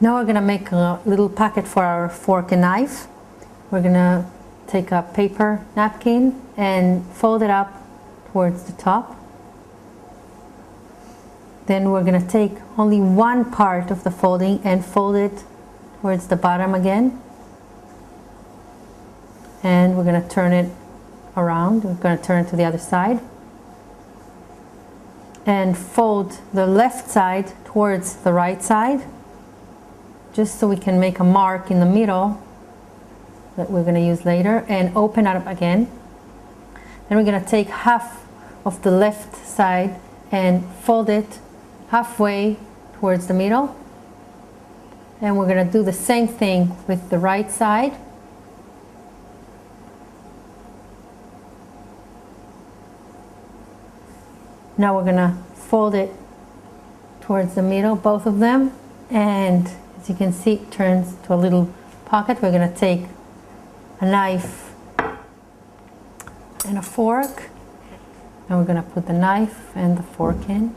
Now we're gonna make a little pocket for our fork and knife. We're gonna take a paper napkin and fold it up towards the top. Then we're gonna take only one part of the folding and fold it towards the bottom again. And we're gonna turn it around. We're gonna turn it to the other side. And fold the left side towards the right side, just so we can make a mark in the middle that we're going to use later, and open it up again. Then we're going to take half of the left side and fold it halfway towards the middle. And we're going to do the same thing with the right side. Now we're going to fold it towards the middle, both of them, and as you can see, it turns to a little pocket. We're going to take a knife and a fork, and we're going to put the knife and the fork in.